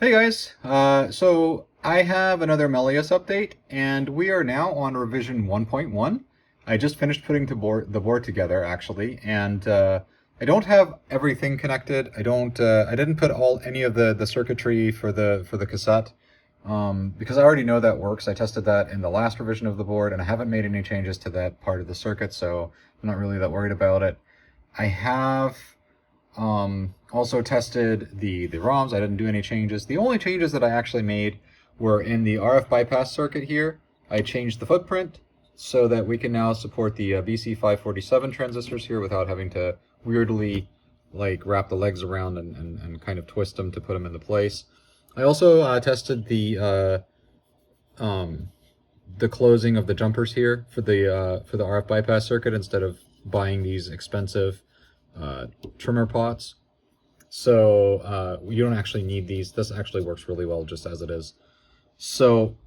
Hey guys, so I have another Melius update, and we are now on revision 1.1. I just finished putting the board together actually, and I don't have everything connected. I didn't put any of the circuitry for the cassette because I already know that works. I tested that in the last revision of the board, and I haven't made any changes to that part of the circuit, so I'm not really that worried about it. I have also tested the ROMs. I didn't do any changes. The only changes that I actually made were in the RF bypass circuit here. I changed the footprint so that we can now support the BC547 transistors here without having to weirdly like wrap the legs around and kind of twist them to put them into place. I also tested the closing of the jumpers here for the RF bypass circuit instead of buying these expensive trimmer pots. So you don't actually need these. This actually works really well just as it is. So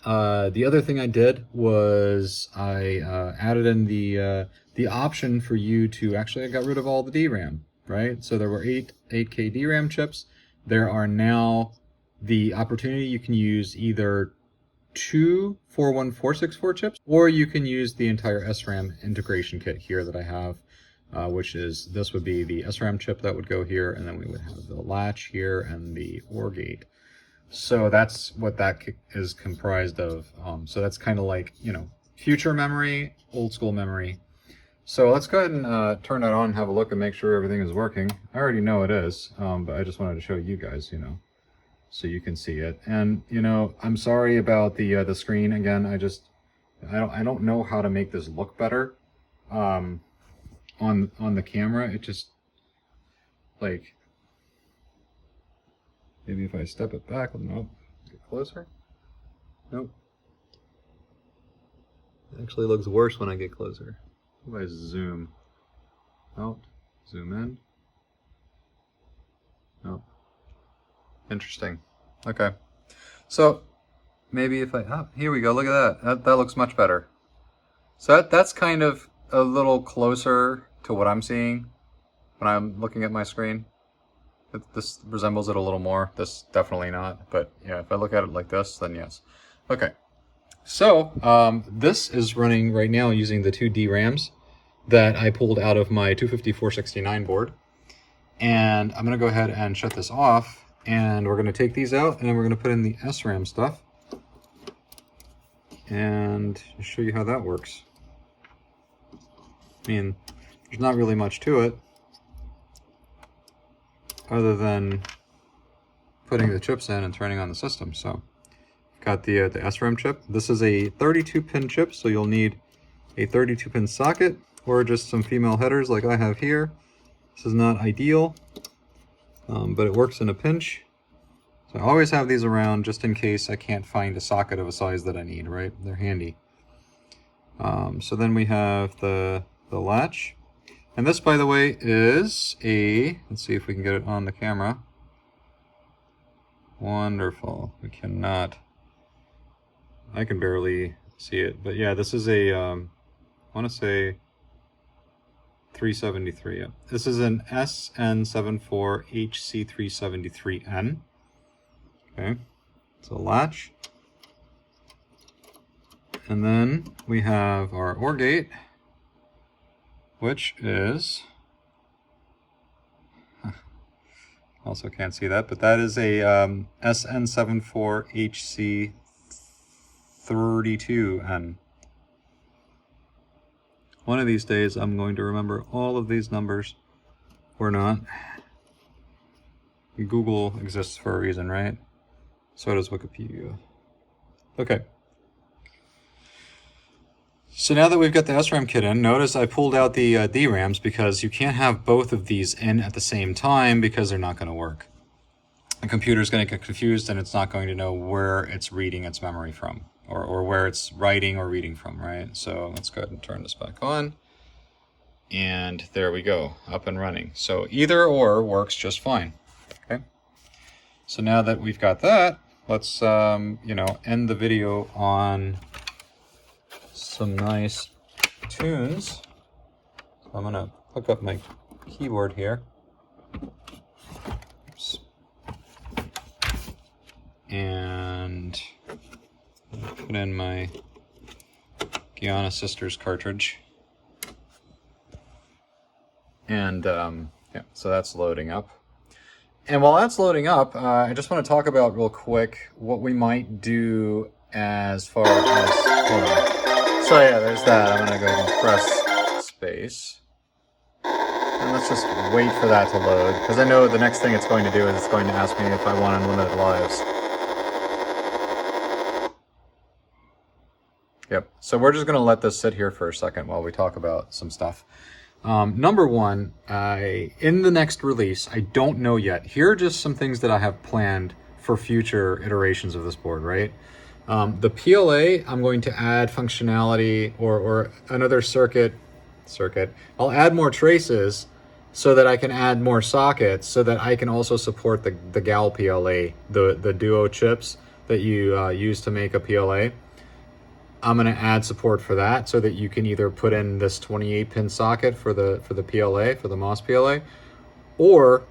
the other thing I did was I added in the option for you to actually, I got rid of all the DRAM, right? So there were 8K DRAM chips. There are now the opportunity you can use either two 41464 chips, or you can use the entire SRAM integration kit here that I have. Which is, this would be the SRAM chip that would go here, and then we would have the latch here and the OR gate. So that's what that is comprised of. So that's kind of like, you know, future memory, old school memory. So let's go ahead and turn that on and have a look and make sure everything is working. I already know it is, but I just wanted to show you guys, you know, so you can see it. And, you know, I'm sorry about the screen. Again, I don't know how to make this look better. On the camera, it just, like, maybe if I step it back, nope, get closer, nope, it actually looks worse when I get closer. If I zoom out, zoom in, nope, interesting. Okay, so maybe if I, here we go, look at that looks much better. So that's kind of a little closer to what I'm seeing when I'm looking at my screen. This resembles it a little more. This definitely not, but yeah, if I look at it like this, then yes. Okay, so this is running right now using the two DRAMs that I pulled out of my 25469 board, and I'm gonna go ahead and shut this off, and we're gonna take these out, and then we're gonna put in the SRAM stuff and show you how that works. I mean, there's not really much to it other than putting the chips in and turning on the system. So I've got the SRAM chip. This is a 32-pin chip, so you'll need a 32-pin socket or just some female headers like I have here. This is not ideal, but it works in a pinch. So I always have these around just in case I can't find a socket of a size that I need, right? They're handy. So then we have the latch, and this, by the way, is a, let's see if we can get it on the camera. Wonderful. We cannot, I can barely see it, but yeah, this is a I want to say 373. Yeah. This is an SN74HC373N. Okay, it's a latch, and then we have our OR gate, which is, also can't see that, but that is a SN74HC32N. One of these days I'm going to remember all of these numbers, or not. Google exists for a reason, right? So does Wikipedia. Okay. So now that we've got the SRAM kit in, notice I pulled out the DRAMs because you can't have both of these in at the same time because they're not going to work. The computer's going to get confused and it's not going to know where it's reading its memory from, or where it's writing or reading from, right? So let's go ahead and turn this back on. And there we go, up and running. So either or works just fine. Okay. So now that we've got that, let's you know, end the video on some nice tunes. So I'm gonna hook up my keyboard here. Oops. and put in my Guyana Sisters cartridge. And yeah, so that's loading up. And while that's loading up, I just want to talk about real quick what we might do as far as, hold on. So yeah, there's that. I'm going to go ahead and press space. And let's just wait for that to load, because I know the next thing it's going to do is it's going to ask me if I want unlimited lives. Yep, so we're just going to let this sit here for a second while we talk about some stuff. Number one, in the next release, I don't know yet. Here are just some things that I have planned for future iterations of this board, right? The PLA, I'm going to add functionality or another circuit. I'll add more traces so that I can add more sockets so that I can also support the GAL PLA, the duo chips that you use to make a PLA. I'm going to add support for that so that you can either put in this 28-pin socket for the PLA, for the MOS PLA, or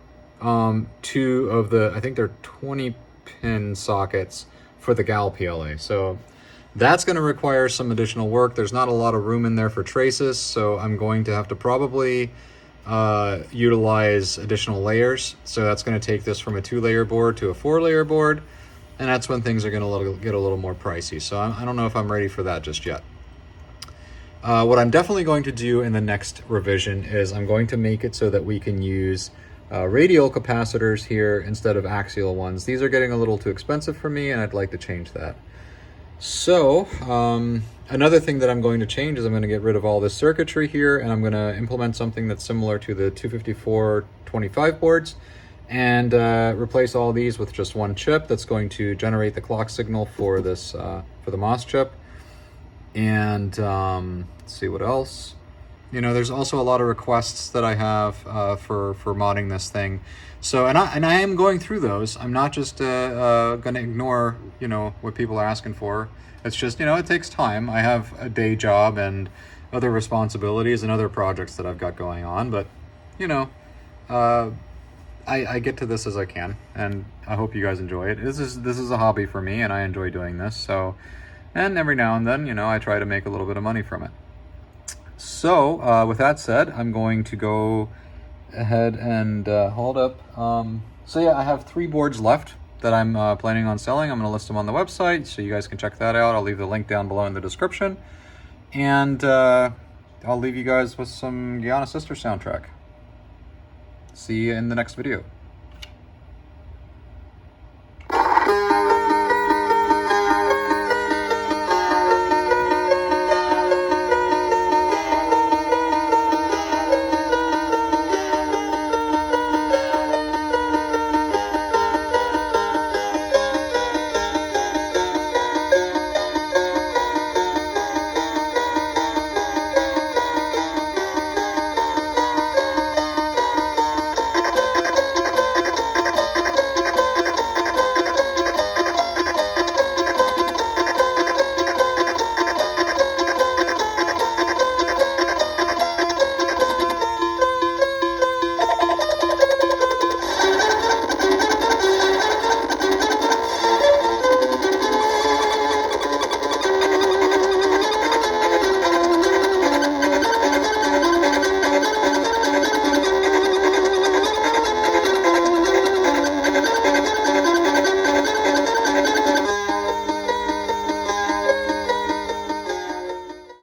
two of the, I think they're 20-pin sockets for the GAL PLA. So that's going to require some additional work. There's not a lot of room in there for traces, so I'm going to have to probably utilize additional layers. So that's going to take this from a 2-layer board to a 4-layer board. And that's when things are going to get a little more pricey. So I don't know if I'm ready for that just yet. What I'm definitely going to do in the next revision is I'm going to make it so that we can use radial capacitors here instead of axial ones. These are getting a little too expensive for me, and I'd like to change that. So another thing that I'm going to change is I'm going to get rid of all this circuitry here, and I'm going to implement something that's similar to the 254-25 boards. And replace all these with just one chip that's going to generate the clock signal for this for the MOS chip. And let's see what else. You know, there's also a lot of requests that I have for modding this thing. So and I am going through those. I'm not just going to ignore, you know, what people are asking for. It's just, you know, it takes time. I have a day job and other responsibilities and other projects that I've got going on. But you know. I get to this as I can, and I hope you guys enjoy it. This is a hobby for me, and I enjoy doing this. So, and every now and then, you know, I try to make a little bit of money from it. So, with that said, I'm going to go ahead and hold up. So yeah, I have 3 boards left that I'm planning on selling. I'm going to list them on the website, so you guys can check that out. I'll leave the link down below in the description, and I'll leave you guys with some Guyana Sisters soundtrack. See you in the next video.